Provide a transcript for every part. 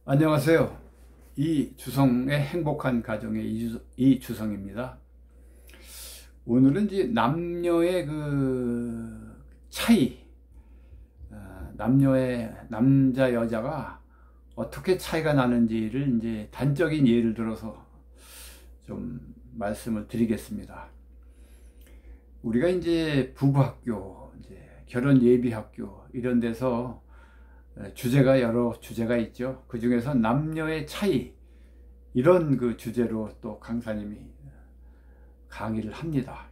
안녕하세요. 이주성의 행복한 가정의 이주성입니다. 오늘은 이제 남녀의 그 차이, 남녀의 남자 여자가 어떻게 차이가 나는지를 이제 단적인 예를 들어서 좀 말씀을 드리겠습니다. 우리가 이제 부부학교, 이제 결혼 예비학교 이런 데서 주제가 여러 주제가 있죠. 그 중에서 남녀의 차이, 이런 그 주제로 또 강사님이 강의를 합니다.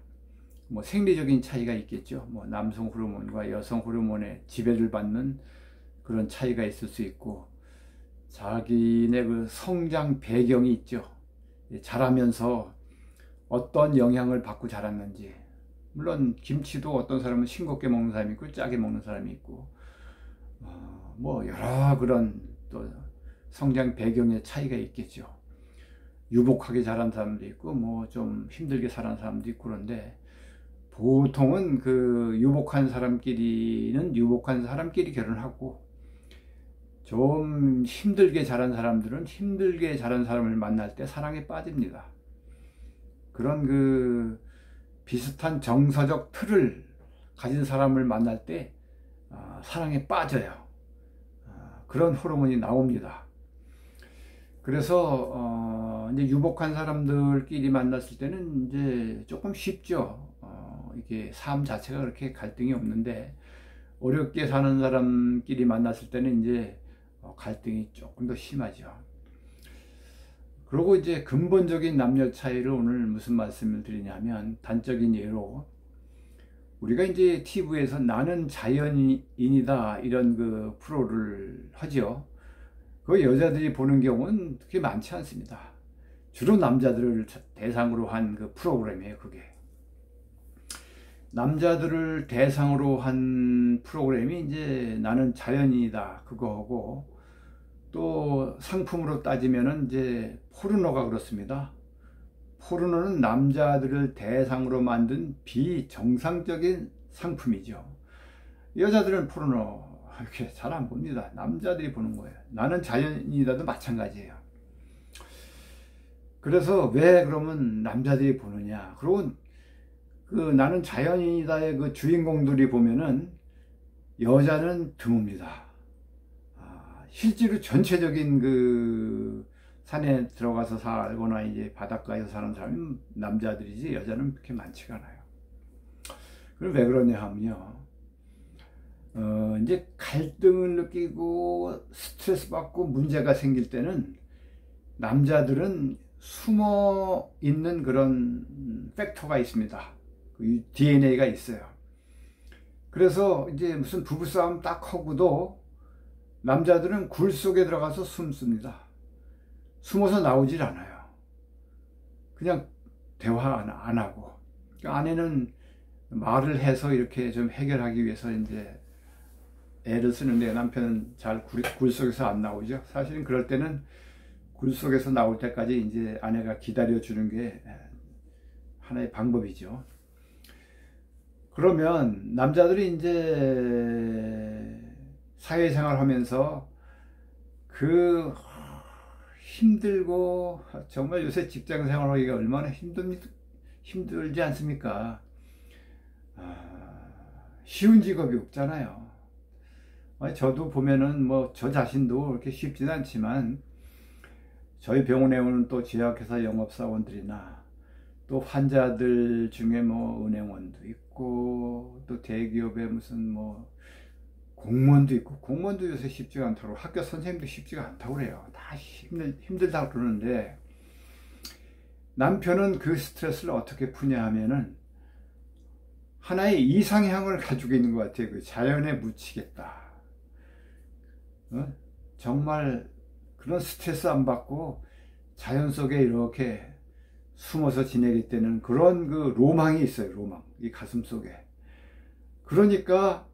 뭐 생리적인 차이가 있겠죠. 뭐 남성 호르몬과 여성 호르몬의 지배를 받는 그런 차이가 있을 수 있고, 자기네 그 성장 배경이 있죠. 자라면서 어떤 영향을 받고 자랐는지. 물론 김치도 어떤 사람은 싱겁게 먹는 사람이 있고 짜게 먹는 사람이 있고, 뭐 여러 그런 또 성장 배경의 차이가 있겠죠. 유복하게 자란 사람도 있고 뭐 좀 힘들게 자란 사람도 있고, 그런데 보통은 그 유복한 사람끼리는 유복한 사람끼리 결혼하고, 좀 힘들게 자란 사람들은 힘들게 자란 사람을 만날 때 사랑에 빠집니다. 그런 그 비슷한 정서적 틀을 가진 사람을 만날 때 사랑에 빠져요. 그런 호르몬이 나옵니다. 그래서 이제 유복한 사람들끼리 만났을 때는 이제 조금 쉽죠. 이게 삶 자체가 그렇게 갈등이 없는데, 어렵게 사는 사람끼리 만났을 때는 이제 갈등이 조금 더 심하죠. 그리고 이제 근본적인 남녀 차이를 오늘 무슨 말씀을 드리냐면, 단적인 예로 우리가 이제 TV에서 나는 자연인이다 이런 그 프로를 하죠. 그 여자들이 보는 경우는 그렇게 많지 않습니다. 주로 남자들을 대상으로 한 그 프로그램이에요. 그게 남자들을 대상으로 한 프로그램이 이제 나는 자연인이다 그거하고, 또 상품으로 따지면은 이제 포르노가 그렇습니다. 포르노는 남자들을 대상으로 만든 비정상적인 상품이죠. 여자들은 포르노 이렇게 잘 안 봅니다. 남자들이 보는 거예요. 나는 자연인이다도 마찬가지예요. 그래서 왜 그러면 남자들이 보느냐? 그리고 그 나는 자연인이다의 그 주인공들이 보면은 여자는 드뭅니다. 실제로 전체적인 그 산에 들어가서 살거나 이제 바닷가에서 사는 사람은 남자들이지 여자는 그렇게 많지가 않아요. 그럼 왜 그러냐 하면요, 이제 갈등을 느끼고 스트레스 받고 문제가 생길 때는 남자들은 숨어 있는 그런 팩터가 있습니다. 그 DNA가 있어요. 그래서 이제 무슨 부부싸움 딱 하고도 남자들은 굴 속에 들어가서 숨습니다. 숨어서 나오질 않아요. 그냥 대화 안 하고. 그러니까 아내는 말을 해서 이렇게 좀 해결하기 위해서 이제 애를 쓰는데, 남편은 잘 굴 속에서 안 나오죠. 사실은 그럴 때는 굴 속에서 나올 때까지 이제 아내가 기다려주는 게 하나의 방법이죠. 그러면 남자들이 이제 사회생활 하면서 그 힘들고, 정말 요새 직장 생활하기가 얼마나 힘들지 않습니까? 쉬운 직업이 없잖아요. 저도 보면은 뭐 저 자신도 그렇게 쉽지는 않지만, 저희 병원에 오는 또 제약회사 영업사원들이나 또 환자들 중에 뭐 은행원도 있고, 또 대기업에 무슨 뭐 공무원도 있고, 공무원도 요새 쉽지가 않다고, 학교 선생님도 쉽지가 않다고 그래요. 다 힘들다고 그러는데, 남편은 그 스트레스를 어떻게 푸냐 하면은 하나의 이상향을 가지고 있는 것 같아요. 그 자연에 묻히겠다. 정말 그런 스트레스 안 받고 자연 속에 이렇게 숨어서 지내기 때는 그런 그 로망이 있어요. 로망, 이 가슴 속에. 그러니까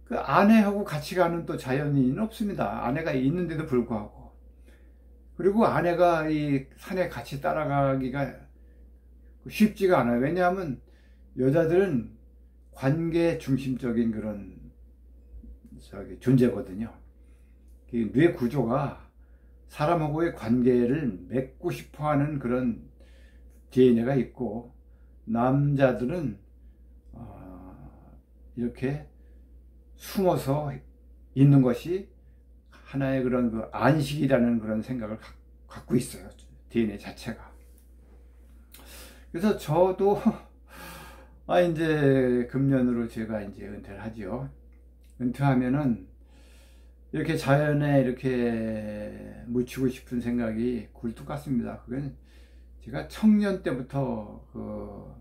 그 아내하고 같이 가는 또 자연인은 없습니다. 아내가 있는데도 불구하고. 그리고 아내가 이 산에 같이 따라가기가 쉽지가 않아요. 왜냐하면 여자들은 관계 중심적인 그런 존재거든요. 뇌 구조가 사람하고의 관계를 맺고 싶어 하는 그런 DNA가 있고, 남자들은 이렇게 숨어서 있는 것이 하나의 그런 그 안식이라는 그런 생각을 갖고 있어요. DNA 자체가. 그래서 저도 이제 금년으로 제가 이제 은퇴를 하지요. 은퇴하면은 이렇게 자연에 이렇게 묻히고 싶은 생각이 굴뚝 같습니다. 그건 제가 청년 때부터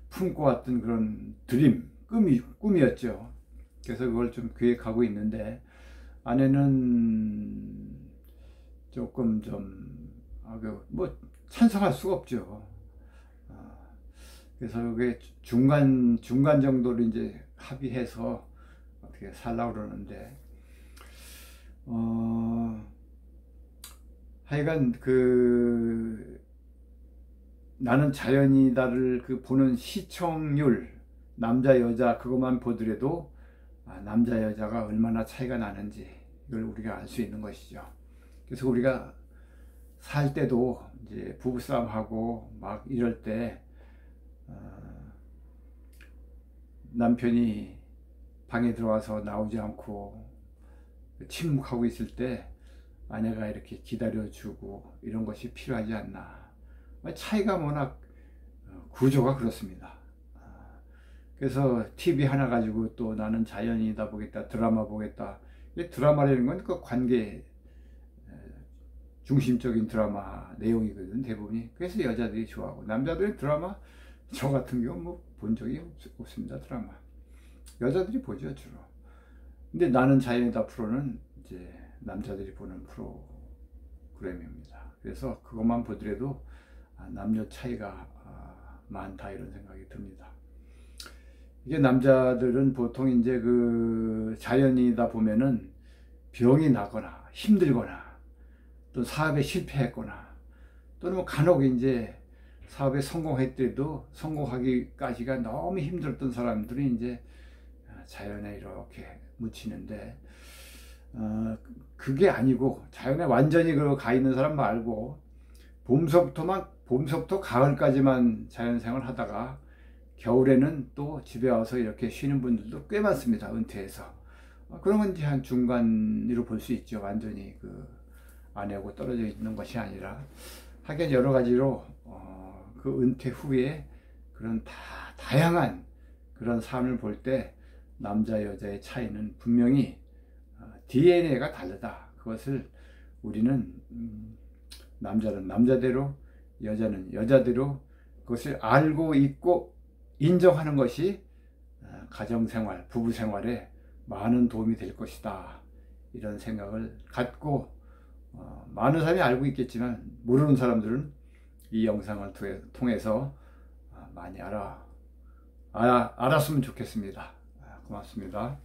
품고 왔던 그런 드림, 꿈이었죠. 그래서 그걸 좀 계획하고 있는데, 아내는 조금 뭐 찬성할 수가 없죠. 그래서 그게 중간 정도로 이제 합의해서 어떻게 살라고 그러는데, 하여간 나는 자연이다를 보는 시청률, 남자 여자 그것만 보더라도 남자 여자가 얼마나 차이가 나는지 이걸 우리가 알 수 있는 것이죠. 그래서 우리가 살 때도 이제 부부싸움하고 막 이럴 때 남편이 방에 들어와서 나오지 않고 침묵하고 있을 때 아내가 이렇게 기다려주고 이런 것이 필요하지 않나. 차이가 워낙 구조가 그렇습니다. 그래서 TV 하나 가지고 또 나는 자연이다 보겠다, 드라마 보겠다. 드라마라는 건 그 관계 중심적인 드라마 내용이거든, 대부분이. 그래서 여자들이 좋아하고, 남자들은 드라마, 저 같은 경우 뭐 본 적이 없습니다, 드라마. 여자들이 보죠, 주로. 근데 나는 자연이다 프로는 이제 남자들이 보는 프로그램입니다. 그래서 그것만 보더라도 남녀 차이가 많다, 이런 생각이 듭니다. 이게 남자들은 보통 이제 자연이다 보면은 병이 나거나 힘들거나 또 사업에 실패했거나 또는 뭐 간혹 이제 사업에 성공했더라도 성공하기까지가 너무 힘들었던 사람들이 이제 자연에 이렇게 묻히는데, 그게 아니고 자연에 완전히 가 있는 사람 말고 봄서부터 가을까지만 자연생활 하다가 겨울에는 또 집에 와서 이렇게 쉬는 분들도 꽤 많습니다, 은퇴해서. 그러면 이제 한 중간으로 볼 수 있죠. 완전히 아내하고 떨어져 있는 것이 아니라. 하긴 여러 가지로 은퇴 후에 그런 다양한 그런 삶을 볼 때 남자 여자의 차이는 분명히 DNA가 다르다. 그것을 우리는 남자는 남자대로, 여자는 여자대로 그것을 알고 있고 인정하는 것이 가정생활, 부부생활에 많은 도움이 될 것이다, 이런 생각을 갖고, 많은 사람이 알고 있겠지만 모르는 사람들은 이 영상을 통해서 많이 알았으면 좋겠습니다. 고맙습니다.